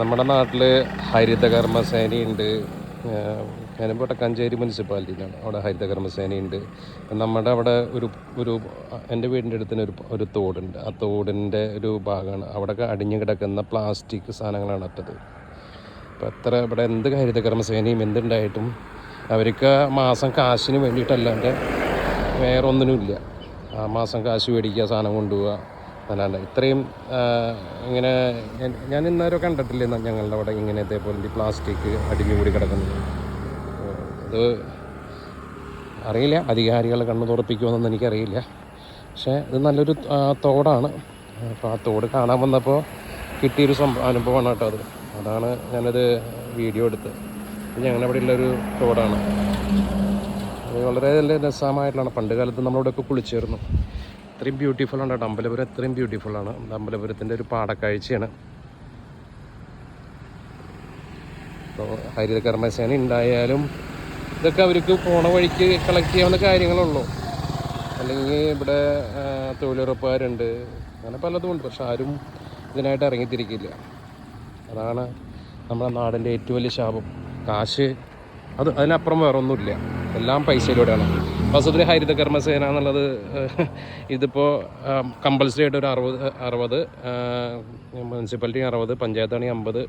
നമ്മുടെ നാട്ടിൽ ഹരിതകർമ്മസേനയുണ്ട്. ഞാനിപ്പോൾ വടക്കാഞ്ചേരി മുനിസിപ്പാലിറ്റിയിലാണ്. അവിടെ ഹരിതകർമ്മസേനയുണ്ട്. നമ്മുടെ അവിടെ ഒരു എൻ്റെ വീടിൻ്റെ അടുത്തിന് ഒരു തോടുണ്ട്. ആ തോടിൻ്റെ ഒരു ഭാഗമാണ്. അവിടെ അടിഞ്ഞു കിടക്കുന്ന പ്ലാസ്റ്റിക് സാധനങ്ങളാണ് അറ്റത്. അപ്പോൾ എത്ര ഇവിടെ എന്ത് ഹരിതകർമ്മസേനയും എന്തുണ്ടായിട്ടും അവർക്ക് മാസം കാശിന് വേണ്ടിയിട്ടല്ലാണ്ട് വേറെ ഒന്നിനുമില്ല. ആ മാസം കാശ് മേടിക്കുക, സാധനം കൊണ്ടുപോവുക, അല്ലാണ്ട് ഇത്രയും ഇങ്ങനെ ഞാൻ ഇന്നേരം കണ്ടിട്ടില്ല ഞങ്ങളുടെ അവിടെ ഇങ്ങനത്തെ പോലെ പ്ലാസ്റ്റിക് അടിഞ്ഞുകൂടി കിടക്കുന്നത്. ഇത് അറിയില്ല, അധികാരികൾ കണ്ണു തുറപ്പിക്കുമെന്നൊന്നും എനിക്കറിയില്ല. പക്ഷേ ഇത് നല്ലൊരു തോടാണ്. അപ്പോൾ ആ തോട് കാണാൻ വന്നപ്പോൾ കിട്ടിയൊരു അനുഭവമാണ് കേട്ടോ അത്. അതാണ് ഞാനത് വീഡിയോ എടുത്തത്. ഞങ്ങളുടെ അവിടെ ഉള്ളൊരു തോടാണ്. അത് വളരെ നല്ല രസമായിട്ടുള്ളതാണ്. പണ്ട് കാലത്ത് നമ്മളിവിടെയൊക്കെ കുളിച്ചേർന്നു. അത്രയും ബ്യൂട്ടിഫുള്ളാണ് കേട്ടോ അമ്പലപുരം. അത്രയും ബ്യൂട്ടിഫുള്ളാണ്. അമ്പലപുരത്തിൻ്റെ ഒരു പാടക്കാഴ്ചയാണ്. അപ്പോൾ ഹരിതകർമ്മസേന ഉണ്ടായാലും ഇതൊക്കെ അവർക്ക് പോണ വഴിക്ക് കളക്ട് ചെയ്യാവുന്ന കാര്യങ്ങളുള്ളൂ. അല്ലെങ്കിൽ ഇവിടെ തൊഴിലുറപ്പുകാരുണ്ട്, അങ്ങനെ പലതും ഉണ്ട്. പക്ഷെ ആരും ഇതിനായിട്ട് ഇറങ്ങിത്തിരിക്കില്ല. അതാണ് നമ്മുടെ നാടിൻ്റെ ഏറ്റവും വലിയ ശാപം. കാശ് അതിനപ്പുറം വേറെ ഒന്നുമില്ല. എല്ലാം പൈസയിലൂടെയാണ്. വാസ്തവത്തിൽ ഹരിതകർമ്മസേന എന്നുള്ളത് ഇതിപ്പോൾ കമ്പൽസറി ആയിട്ട് ഒരു 60 മുനിസിപ്പാലിറ്റി 60, പഞ്ചായത്താണെങ്കിൽ 50,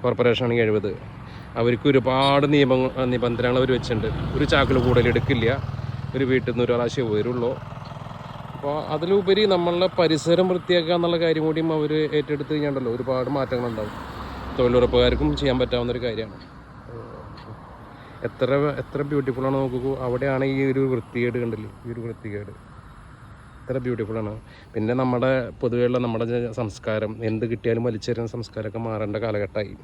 കോർപ്പറേഷനാണെങ്കിൽ 70. അവർക്ക് ഒരുപാട് നിബന്ധനകൾ അവർ വെച്ചിട്ടുണ്ട്. ഒരു ചാക്കിൽ കൂടുതൽ എടുക്കില്ല, ഒരു വീട്ടിൽ നിന്ന് ഒരു പ്രാവശ്യം വരുള്ളൂ. അപ്പോൾ അതിലുപരി നമ്മളുടെ പരിസരം വൃത്തിയാക്കുക എന്നുള്ള കാര്യം കൂടിയും അവർ ഏറ്റെടുത്ത് കഴിഞ്ഞാണ്ടല്ലോ ഒരുപാട് മാറ്റങ്ങളുണ്ടാവും. തൊഴിലുറപ്പുകാർക്കും ചെയ്യാൻ പറ്റാവുന്നൊരു കാര്യമാണ്. എത്ര ബ്യൂട്ടിഫുള്ളാണ് നോക്കൂ. അവിടെയാണ് ഈ ഒരു വൃത്തികേട് കണ്ടില്ലേ, ഈ ഒരു വൃത്തികേട് എത്ര ബ്യൂട്ടിഫുള്ളാണ്. പിന്നെ നമ്മുടെ പൊതുവെയുള്ള നമ്മുടെ സംസ്കാരം, എന്ത് കിട്ടിയാലും വലിച്ചെറിയുന്ന സംസ്കാരമൊക്കെ മാറേണ്ട കാലഘട്ടമായി.